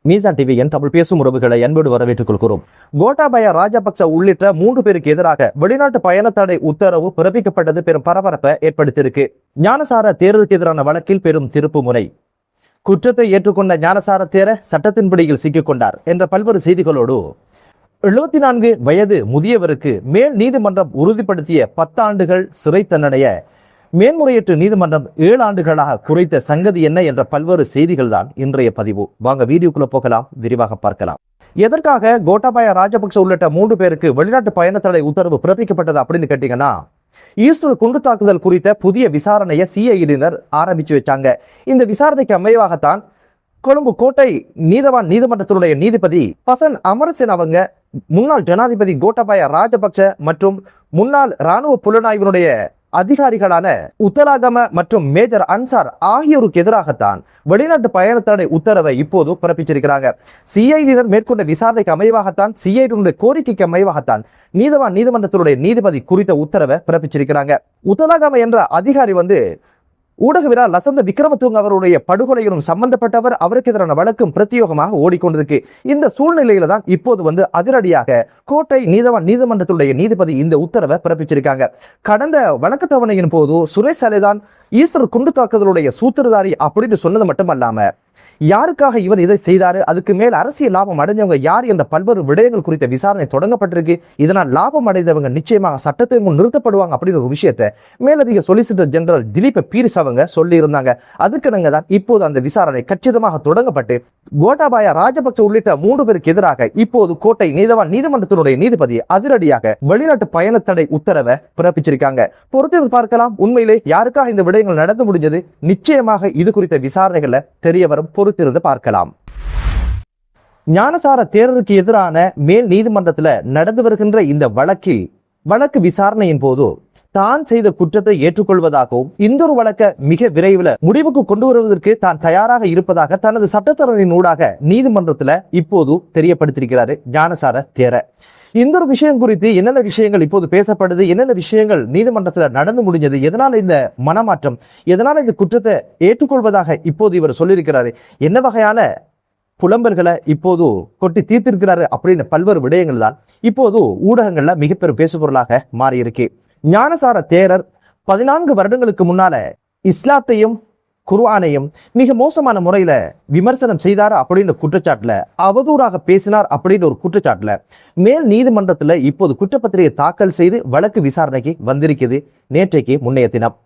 மீசான் டிவியின் தமிழ் பேசும் உறவுகளை அன்போடு வரவேற்றுக் கொள்கிறோம். கோட்டாபய ராஜபக்ச உள்ளிட்ட 3 பேருக்கு எதிராக வெளிநாட்டு பயணத்தடை உத்தரவு பிறப்பிக்கப்பட்டது பெரும் பரபரப்பை ஏற்படுத்தியிருக்கு. ஞானசார தேரருக்கு எதிரான வழக்கில் பெரும் திருப்பு முனை. குற்றத்தை ஏற்றுக்கொண்ட ஞானசார தேர சட்டத்தின்படியில் சிக்கிக் கொண்டார் என்ற பல்வேறு செய்திகளோடு 74 வயது முதியவருக்கு மேல் நீதிமன்றம் உறுதிப்படுத்திய 10 ஆண்டுகள் சிறை தண்டனையை மேன்முறையீட்டு நீதிமன்றம் 7 ஆண்டுகளாக குறைத்த சங்கதி என்ன என்ற பல்வேறு செய்திகள் தான் இன்றைய பதிவு. வாங்க வீடியோக்குள்ள போகலாம், விரிவாக பார்க்கலாம். எதற்காக கோட்டாபய ராஜபக்ச உள்ளிட்ட 3 பேருக்கு வெளிநாட்டு பயணத்தடை உத்தரவு பிறப்பிக்கப்பட்டது அப்படின்னு கேட்டீங்கன்னா, ஈஸ்டர் குண்டு தாக்குதல் குறித்த புதிய விசாரணையை சிஐடியினர் ஆரம்பிச்சு வச்சாங்க. இந்த விசாரணைக்கு அமைவாகத்தான் கொழும்பு கோட்டை நீதவான் நீதிமன்றத்தினுடைய நீதிபதி பசன் அமரசேன அவங்க முன்னாள் ஜனாதிபதி கோட்டாபய ராஜபக்ச மற்றும் முன்னாள் இராணுவ புலனாய்வினுடைய அதிகாரிகளான உத்தலாகம மற்றும் மேஜர் அன்சார் ஆகியோருக்கு எதிராகத்தான் வெளிநாட்டு பயணத்தடை உத்தரவை இப்போது பிறப்பிச்சிருக்கிறாங்க. சிஐடியினர் மேற்கொண்ட விசாரணைக்கு அமைவாகத்தான், சிஐடியினுடைய கோரிக்கைக்கு அமைவாகத்தான் நீதவான் நீதிமன்றத்தினுடைய நீதிபதி குறித்த உத்தரவை பிறப்பிச்சிருக்கிறாங்க. உத்தலாகம என்ற அதிகாரி ஊடகவியலாளர் லசந்த விக்ரமதுங்க அவருடைய படுகொலையிலும் சம்பந்தப்பட்டவர். அவருக்கு எதிரான வழக்கும் பிரத்யேகமாக ஓடிக்கொண்டிருக்கு. இந்த சூழ்நிலையில தான் இப்போது அதிரடியாக கோட்டை நீதவான் நீதிமன்றத்துடைய நீதிபதி இந்த உத்தரவை பிறப்பிச்சிருக்காங்க. கடந்த வழக்கு தவணையின் போது சுரேஷ் அலைதான் ஈஸ்டர் குண்டு தாக்குதலுடைய சூத்திரதாரி அப்படின்னு சொன்னது மட்டுமல்லாம, யாருக்காக இவர் இதை செய்தாரு, அதுக்கு மேல் அரசியல் லாபம் அடைஞ்சவங்க யார் என்ற பல்வேறு விடயங்கள் குறித்த விசாரணை தொடங்கப்பட்டிருக்கு. இதனால் லாபம் அடைந்தவங்க நிச்சயமாக சட்டத்தை முன் நிறுத்தப்படுவாங்க அப்படிங்கிற ஒரு விஷயத்தை மேலதிக சொலிசிட்டர் ஜெனரல் திலீப் பீரிஸ் அவங்க சொல்லி இருந்தாங்க. அதுக்கு தான் இப்போது அந்த விசாரணை கச்சிதமாக தொடங்கப்பட்டு கோட்டாபய ராஜபக்ச உள்ளிட்ட 3 பேருக்கு எதிராக இப்போது கோட்டை நீதவான் நீதிமன்றத்தினுடைய நீதிபதி அதிரடியாக வெளிநாட்டு பயணத்தடை உத்தரவை பிறப்பிச்சிருக்காங்க. பொறுத்து பார்க்கலாம், உண்மையிலே யாருக்காக இந்த விடயங்கள் நடந்து முடிஞ்சது, நிச்சயமாக இது குறித்த விசாரணைகளை தெரிய வரும். பொறுத்திருந்து பார்க்கலாம். ஞானசார தேரருக்கு எதிரான மேல் நீதிமன்றத்தில் நடந்து வருகின்ற இந்த வழக்கு விசாரணையின் போது தான் செய்த குற்றத்தை ஏற்றுக்கொள்வதாகவும் இந்த ஒரு வழக்கை மிக விரைவில் முடிவுக்கு கொண்டு வருவதற்கு தான் தயாராக இருப்பதாக தனது சட்டத்தரணின் ஊடாக நீதிமன்றத்தில் இப்போது தெரியப்படுத்தியிருக்கிறாரு ஞானசார தேர. இந்த ஒரு விஷயம் குறித்து என்னென்ன விஷயங்கள் இப்போது பேசப்படுது, என்னென்ன விஷயங்கள் நீதிமன்றத்தில் நடந்து முடிஞ்சது, எதனால இந்த மனமாற்றம், எதனால இந்த குற்றத்தை ஏற்றுக்கொள்வதாக இப்போது இவர் சொல்லியிருக்கிறாரு, என்ன வகையான புலம்பல்களை இப்போது கொட்டி தீர்த்திருக்கிறாரு அப்படின்னு பல்வேறு விடயங்கள் தான் இப்போது ஊடகங்கள்ல மிகப்பெரும் பேசுபொருளாக மாறியிருக்கு. ஞானசார தேரர் 14 வருடங்களுக்கு முன்னால இஸ்லாத்தையும் குர்ஆனையும் மிக மோசமான முறையில விமர்சனம் செய்தார் அப்படின்னு குற்றச்சாட்டுல, அவதூறாக பேசினார் அப்படின்னு ஒரு குற்றச்சாட்டுல மேல் நீதிமன்றத்துல இப்போது குற்றப்பத்திரிகை தாக்கல் செய்து வழக்கு விசாரணைக்கு வந்திருக்குது. நேற்றைக்கு முன்னைய தினம்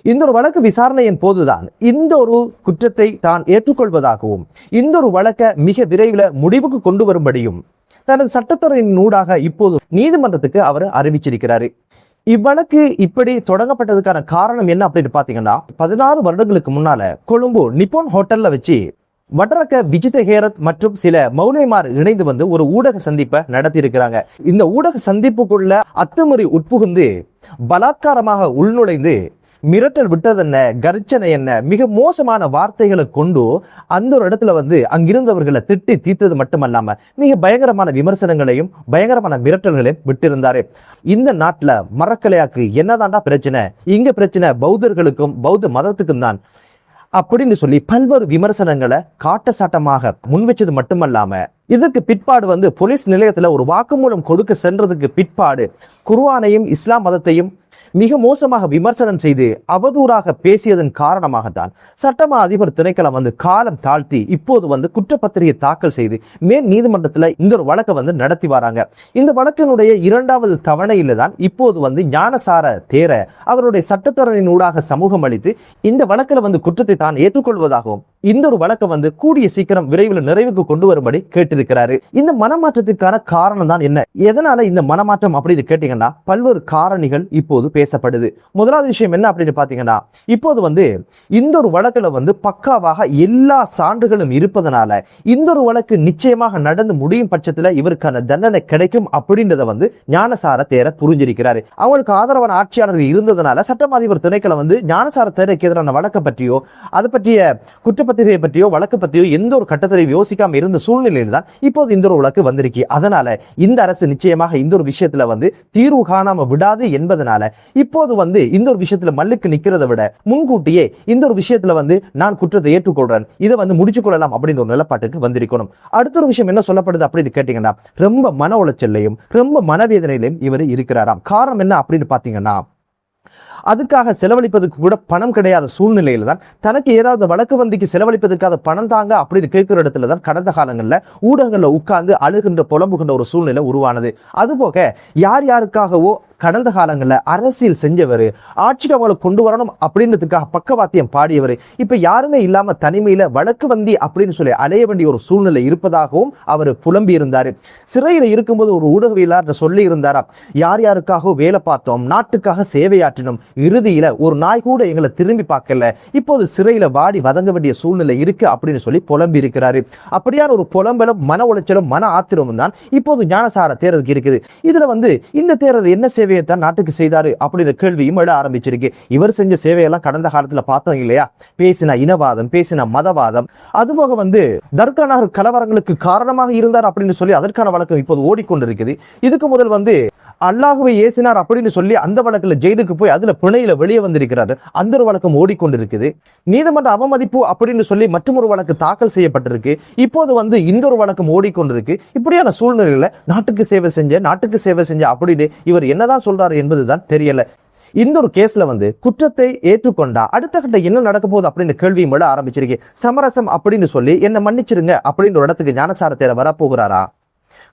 இந்த ஒரு வழக்கு விசாரணையின் போதுதான் இந்த ஒரு குற்றத்தை தான் ஏற்றுக்கொள்வதாகவும் இந்த ஒரு வழக்கை மிக விரைவில் முடிவுக்கு கொண்டு வரும்படியும் தனது சட்டத்துறையின் ஊடாக இப்போது நீதிமன்றத்துக்கு அவர் அறிவிச்சிருக்கிறாரு. இவ்வழக்கு இப்படி தொடங்கப்பட்டதுக்கான காரணம் என்ன அப்படின்னு பாத்தீங்கன்னா, 16 வருடங்களுக்கு முன்னால கொழும்பு நிப்போன் ஹோட்டல்ல வச்சு வடரக்க விஜித ஹேரத் மற்றும் சில மௌலிமார் இணைந்து ஒரு ஊடக சந்திப்பை நடத்தி இருக்கிறாங்க. இந்த ஊடக சந்திப்புக்குள்ள அத்துமுறை உட்புகுந்து பலாத்காரமாக உள்நுழைந்து மிரட்டல் விட்டது என்ன, கர்ச்சனை என்ன, மிக மோசமான வார்த்தைகளை கொண்டு அந்த ஒரு இடத்துல அங்கிருந்தவர்களை திட்டி தீர்த்தது மட்டுமல்லாம மிக பயங்கரமான விமர்சனங்களையும் பயங்கரமான மிரட்டல்களையும் விட்டிருந்தாரு. இந்த நாட்டுல மரக்கலையாக்கு என்னதான்டா பிரச்சனை, இங்க பிரச்சனை பௌத்தர்களுக்கும் பௌத்த மதத்துக்கும் தான் அப்படின்னு சொல்லி பல்வேறு விமர்சனங்களை காட்டசாட்டமாக முன் வச்சது மட்டுமல்லாம, இதற்கு பிற்பாடு போலீஸ் நிலையத்துல ஒரு வாக்குமூலம் கொடுக்க சென்றதுக்கு பிற்பாடு குர்ஆனையும் இஸ்லாம் மதத்தையும் மிக மோசமாக விமர்சனம் செய்து அவதூறாக பேசியதன் காரணமாகத்தான் சட்டமா அதிபர் திணைக்களம் காலம் தாழ்த்தி இப்போது குற்றப்பத்திரிகை தாக்கல் செய்து மேல் நீதிமன்றத்தில் இந்த ஒரு வழக்கை நடத்தி வராங்க. இந்த வழக்கினுடைய 2வது தவணையில தான் இப்போது ஞானசார தேர அவருடைய சட்டத்தரணின் ஊடாக சமூகம் அளித்து இந்த வழக்கில் குற்றத்தை தான் ஏற்றுக்கொள்வதாகவும் இந்த ஒரு வழக்கை கூடிய சீக்கிரம் விரைவில் நிறைவுக்கு கொண்டு வரும்படி கேட்டிருக்கிறாரு. இந்த மனமாற்றத்திற்கான காரணம் தான் என்ன, எதனால இந்த மனமாற்றம் அப்படின்னு கேட்டீங்கன்னா, பல்வேறு காரணிகள் இப்போது பேசப்படுது. முதலாவது விஷயம் என்ன அப்படின்னு பாத்தீங்கன்னா, இப்போது இந்த ஒரு வழக்குல பக்காவாக எல்லா சான்றுகளும் இருப்பதனால இந்த ஒரு வழக்கு நிச்சயமாக நடந்து முடியும் பட்சத்துல இவருக்கான தண்டனை கிடைக்கும் அப்படின்றத ஞானசார தேர புரிஞ்சிருக்கிறாரு. அவங்களுக்கு ஆதரவான ஆட்சியாளர்கள் இருந்ததுனால சட்டமா அதிபர் திணைக்களம் ஞானசார தேரைக்கு எதிரான வழக்கை பற்றியோ அது பற்றிய குற்றப்பத்திரிகை பற்றியோ வழக்கு பற்றியோ எந்த ஒரு கட்டத்திலையும் யோசிக்காம இருந்த சூழ்நிலையில் தான் இப்போது இந்த ஒரு வழக்கு வந்திருக்கு. அதனால இந்த அரசு நிச்சயமாக இந்த ஒரு விஷயத்துல தீர்வு காணாம விடாது என்பதனால இப்போது இந்த ஒரு விஷயத்துல மல்லுக்கு நிக்கிறதை விட முன்கூட்டியே இந்த ஒரு விஷயத்துல நான் குற்றத்தை ஏற்றுக்கொள்றேன், இதை முடிச்சு கொள்ளலாம் அப்படின்ற ஒரு நிலப்பாட்டுக்கு வந்திருக்கணும். அடுத்த ஒரு விஷயம் என்ன சொல்லப்படுது அப்படின்னு கேட்டீங்கன்னா, ரொம்ப மன உளைச்சல்லையும் ரொம்ப மனவேதனையிலையும் இவர் இருக்கிறாராம். காரணம் என்ன அப்படின்னு பாத்தீங்கன்னா, அதுக்காக செலவழிப்பதற்கு கூட பணம் கிடையாத சூழ்நிலையில தான் தனக்கு ஏதாவது வழக்கு வந்திக்கு செலவழிப்பதற்காக பணம் தாங்க அப்படின்னு கேட்கிற இடத்துல தான் கடந்த காலங்களில் ஊடகங்கள்ல உட்கார்ந்து அழுகின்ற புலம்புகின்ற ஒரு சூழ்நிலை உருவானது. அதுபோக யார் யாருக்காகவோ கடந்த காலங்களில் அரசியல் செஞ்சவர், ஆட்சிக்கு அவங்களை கொண்டு வரணும் அப்படின்றதுக்காக பக்கவாத்தியம் பாடியவர், இப்ப யாருமே இல்லாம தனிமையில வழக்கு வந்தி அப்படின்னு சொல்லி அலைய வேண்டிய ஒரு சூழ்நிலை இருப்பதாகவும் அவர் புலம்பி இருந்தாரு. சிறையில இருக்கும்போது ஒரு ஊடகவியலாளர் சொல்லி இருந்தாரா, யார் யாருக்காக வேலை பார்த்தோம், நாட்டுக்காக சேவையாற்றினோம், இறுதியில ஒரு நாய் கூட எங்களை திரும்பி பார்க்கல, இப்போது சிறையில வாடி வதங்க வேண்டிய சூழ்நிலை இருக்கு அப்படின்னு சொல்லி புலம்பி இருக்கிறாரு. அப்படியான ஒரு புலம்பலும் மன உளைச்சலும் மன ஆத்திரமும் தான் இப்போது ஞானசார தேரருக்கு இருக்குது. இதுல இந்த தேரர் என்ன சேவை தான் நாட்டுக்கு செய்தாரு அப்படின்ற கேள்வியும் எழ ஆரம்பிச்சிருக்கு. இவர் செஞ்ச சேவையெல்லாம் கடந்த காலத்துல பார்த்தோம் இல்லையா, பேசின இனவாதம், பேசின மதவாதம், அதுபோக தர்கா நகர் கலவரங்களுக்கு காரணமாக இருந்தார் அப்படின்னு சொல்லி அதற்கான வழக்கம் இப்போது ஓடிக்கொண்டிருக்குது. இதுக்கு முதல் அல்லாஹுவை ஏசினார் அப்படின்னு சொல்லி அந்த வழக்குல ஜெயிலுக்கு போய் அதுல பிணையில வெளியே வந்திருக்கிறாரு, அந்த ஒரு வழக்கம் ஓடிக்கொண்டிருக்குது. நீதிமன்ற அவமதிப்பு அப்படின்னு சொல்லி மற்றொரு வழக்கு தாக்கல் செய்யப்பட்டிருக்கு. இப்போது இந்த ஒரு வழக்கம் ஓடிக்கொண்டிருக்கு. இப்படியான சூழ்நிலையில நாட்டுக்கு சேவை செஞ்ச அப்படின்னு இவர் என்னதான் சொல்றாரு என்பதுதான் தெரியல. இந்த ஒரு கேஸ்ல குற்றத்தை ஏற்றுக்கொண்டா அடுத்த கட்ட என்ன நடக்க போகுது அப்படின்னு கேள்வி எழ ஆரம்பிச்சிருக்கு. சமரசம் அப்படின்னு சொல்லி என்ன மன்னிச்சிருங்க அப்படின்ற ஒரு இடத்துக்கு ஞானசார தேரர் வரப்போகிறாரா?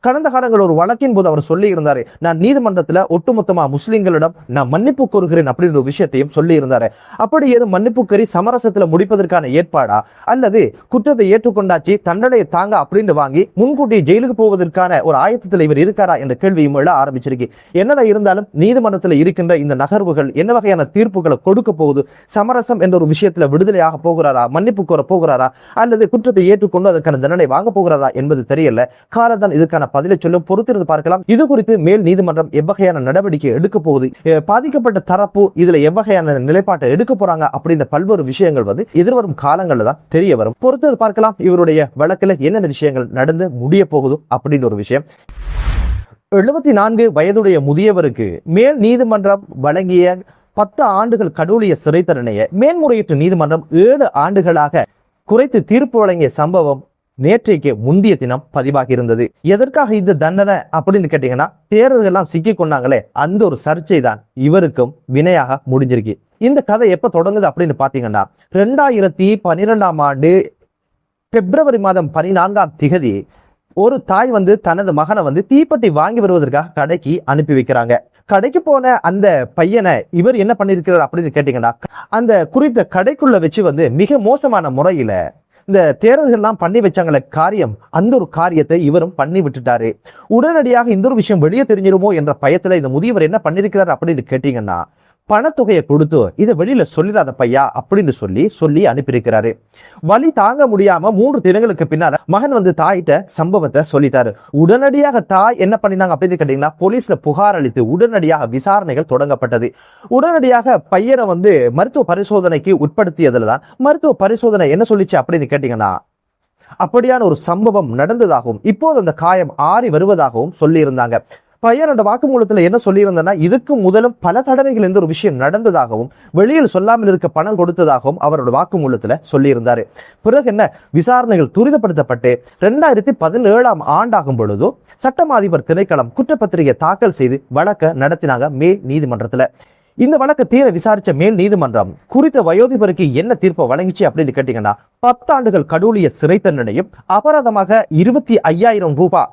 கடந்த காலங்கள் ஒரு வழக்கின் போது அவர் சொல்லி இருந்தாரு, நான் நீதிமன்றத்துல ஒட்டுமொத்தமா முஸ்லிம்களிடம் நான் மன்னிப்பு கோருகிறேன் அப்படின்ற ஒரு விஷயத்தையும் சொல்லி இருந்தாரு. அப்படி ஏதும் மன்னிப்பு கோரி சமரசத்துல முடிப்பதற்கான ஏற்பாடா, அல்லது குற்றத்தை ஏற்றுக்கொண்டாச்சு தண்டனையை தாங்க அப்படின்னு வாங்கி முன்கூட்டி ஜெயிலுக்கு போவதற்கான ஒரு ஆயத்தத்தில் இவர் இருக்காரா என்ற கேள்வியும் எழ ஆரம்பிச்சிருக்கு. என்னதான் இருந்தாலும் நீதிமன்றத்தில் இருக்கின்ற இந்த நகர்வுகள் என்ன வகையான தீர்ப்புகளை கொடுக்க போகுது, சமரசம் என்ற ஒரு விஷயத்துல விடுதலையாக போகிறாரா, மன்னிப்பு கோர போகிறாரா, அல்லது குற்றத்தை ஏற்றுக்கொண்டு அதற்கான தண்டனை வாங்க போகிறாரா என்பது தெரியல. காலத்தான் இதுக்கான பதிலை சொல்லும், பொறுத்திருந்து பார்க்கலாம். இது குறித்து மேல் நீதிமன்றம் எவ்வகையான நடவடிக்கை எடுக்க போகுது, பாதிக்கப்பட்ட தரப்பு இதுல எவ்வகையான நிலைப்பாட்டை எடுக்க போறாங்க அப்படின்ற பல்வேறு விஷயங்கள் எதிர்வரும் காலங்களில் தான் தெரிய வரும். பொறுத்திருந்து பார்க்கலாம் இவருடைய வழக்கில் என்னென்ன விஷயங்கள் நடந்து முடிய போகுது அப்படின்னு ஒரு விஷயம். 74 வயதுடைய முதியவருக்கு மேல் நீதிமன்றம் வழங்கிய 10 ஆண்டுகள் கடூழிய சிறை தண்டனையை மேன்முறையீட்டு நீதிமன்றம் 7 ஆண்டுகளாக குறைத்து தீர்ப்பு வழங்கிய சம்பவம் நேற்றைக்கு முந்தைய தினம் பதிவாகி இருந்தது. எதற்காக இந்த தண்டனை அப்படின்னு கேட்டீங்கன்னா, தேரர்கள் எல்லாம் சிக்கி கொண்டாங்களே அந்த ஒரு சர்ச்சை தான் இவருக்கும் வினையாக முடிஞ்சிருக்கு. இந்த கதை எப்ப தொடங்குது அப்படின்னு பாத்தீங்கன்னா, 2012ஆம் ஆண்டு பிப்ரவரி மாதம் 14ஆம் திகதி ஒரு தாய் தனது மகனை தீப்பெட்டி வாங்கி வருவதற்காக கடைக்கு அனுப்பி வைக்கிறாங்க. கடைக்கு போன அந்த பையனை இவர் என்ன பண்ணிருக்கிறார் அப்படின்னு கேட்டீங்கன்னா, அந்த குறித்த கடைக்குள்ள வச்சு மிக மோசமான முறையில இந்த தேரர்கள்லாம் பண்ணி வச்சாங்கள காரியம், அந்த ஒரு காரியத்தை இவரும் பண்ணி விட்டுட்டாரு. உடனடியாக இந்த ஒரு விஷயம் வெளியே தெரிஞ்சிருமோ என்ற பயத்துல இந்த முதியவர் என்ன பண்ணிருக்கிறார் அப்படின்னு கேட்டீங்கன்னா, பணத்தொகையை கொடுத்து இதை வெளியில சொல்லிடாத பையா அப்படின்னு சொல்லி அனுப்பியிருக்கிறாரு. வலி தாங்க முடியாம 3 தினங்களுக்கு பின்னால மகன் தாயிட்ட சம்பவத்தை சொல்லிட்டாரு. உடனடியாக தாய் என்ன பண்ணினாங்க அப்படின்னு கேட்டீங்கன்னா, போலீஸ்ல புகார் அளித்து உடனடியாக விசாரணைகள் தொடங்கப்பட்டது. உடனடியாக பையனை மருத்துவ பரிசோதனைக்கு உட்படுத்தியதுல தான் மருத்துவ பரிசோதனை என்ன சொல்லிச்சு அப்படின்னு கேட்டீங்கன்னா, அப்படியான ஒரு சம்பவம் நடந்ததாகவும் இப்போது அந்த காயம் ஆறி வருவதாகவும் சொல்லி இருந்தாங்க. பையனோட வாக்குமூலத்துல என்ன சொல்லியிருந்தா, இதுக்கு முதலும் பல தடவைகள் இந்த ஒரு விஷயம் நடந்ததாகவும் வெளியில் சொல்லாமல் இருக்க பணம் கொடுத்ததாகவும் அவரோட வாக்குமூலத்துல சொல்லியிருந்தாரு. பிறகு என்ன விசாரணைகள் துரிதப்படுத்தப்பட்டு 2017ஆம் ஆண்டாகும் பொழுது சட்டமா அதிபர் திணைக்களம் குற்றப்பத்திரிகை தாக்கல் செய்து வழக்க நடத்தினாங்க மேல் நீதிமன்றத்துல. இந்த வழக்கை தீர விசாரிச்ச மேல் நீதிமன்றம் குறித்த வயோதிபருக்கு என்ன தீர்ப்பை வழங்கிச்சு அப்படின்னு கேட்டீங்கன்னா, 10 ஆண்டுகள் கடூழிய சிறை தண்டனையும் அபராதமாக 25,000 ரூபாய்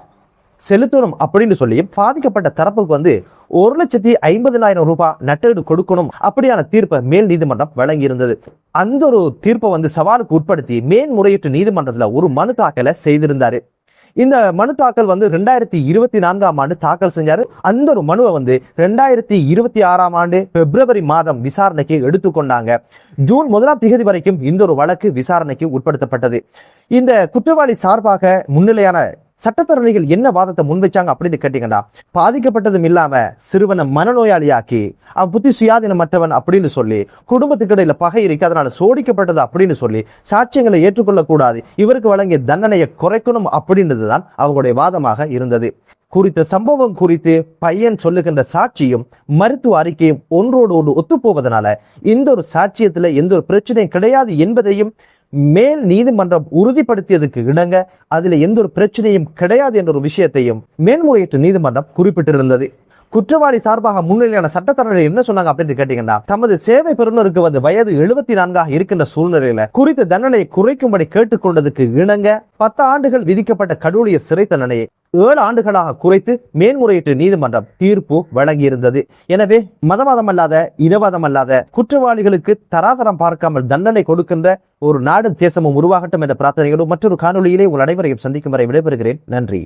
செலுத்தணும் அப்படின்னு சொல்லி பாதிக்கப்பட்ட தரப்புக்கு 1,50,000 ரூபாய் நட்டஈடு கொடுக்கணும் அப்படியான தீர்ப்பை மேல் நீதிமன்றம் வழங்கி இருந்தது. அந்த ஒரு தீர்ப்பை சவாலுக்கு உட்படுத்தி மேன்முறையீட்டு நீதிமன்றத்துல ஒரு மனு தாக்கலை செய்திருந்தாரு. இந்த மனு தாக்கல் 2024ஆம் ஆண்டு தாக்கல் செஞ்சாரு. அந்த ஒரு மனுவை 2026ஆம் ஆண்டு பிப்ரவரி மாதம் விசாரணைக்கு எடுத்துக்கொண்டாங்க. ஜூன் 1ஆம் தேதி வரைக்கும் இந்த ஒரு வழக்கு விசாரணைக்கு உட்படுத்தப்பட்டது. இந்த குற்றவாளி சார்பாக முன்னிலையான சட்டத்தரணிகள் என்ன வாதத்தை முன்வைச்சாங்க அப்படின்னு கேட்டீங்கன்னா, பாதிக்கப்பட்டதும் இல்லாம சிறுவனை மனநோயாளியாக்கி அவன் புத்தி சுயாதீனமற்றவன் அப்படின்னு சொல்லி, குடும்பத்துக்கு இடையில பகை இருக்கு அதனால சோடிக்கப்பட்டது அப்படின்னு சொல்லி, சாட்சியங்களை ஏற்றுக்கொள்ளக்கூடாது, இவருக்கு வழங்கிய தண்டனையை குறைக்கணும் அப்படின்றதுதான் அவங்களுடைய வாதமாக இருந்தது. குறித்த சம்பவம் குறித்து பையன் சொல்லுகின்ற சாட்சியும் மருத்துவ அறிக்கையும் ஒன்றோடு ஒன்று ஒத்துப்போவதனால இந்த ஒரு சாட்சியத்துல எந்த ஒரு பிரச்சனையும் கிடையாது என்பதையும் மேல் நீதிமன்றம் உறுதிப்படுத்தியதுக்கு இணங்க அதுல எந்த ஒரு பிரச்சனையும் கிடையாது என்ற ஒரு விஷயத்தையும் மேல்முறையீட்டு நீதிமன்றம் குறிப்பிட்டிருந்தது. குற்றவாளி சார்பாக முன்னிலையான சட்டத்தரணிகள் என்ன சொன்னாங்க அப்படின்னு கேட்டீங்கன்னா, தமது சேவை பெறுநருக்கு வயது 74 இருக்கின்ற சூழ்நிலையில குறித்த தண்டனையை குறைக்கும்படி கேட்டுக்கொண்டதுக்கு இணங்க 10 ஆண்டுகள் விதிக்கப்பட்ட கடூழிய சிறை தண்டனையை 7 ஆண்டுகளாக குறைத்து மேல்முறையீட்டு நீதிமன்றம் தீர்ப்பு வழங்கியிருந்தது. எனவே மதவாதம் அல்லாத இனவாதம் அல்லாத குற்றவாளிகளுக்கு தராதரம் பார்க்காமல் தண்டனை கொடுக்கின்ற ஒரு நாடு தேசமும் உருவாகட்டும் என்ற பிரார்த்தனைகளோடு மற்றொரு காணொலியிலே உங்கள் அனைவரையும் சந்திக்கும் வரை விடைபெறுகிறேன். நன்றி.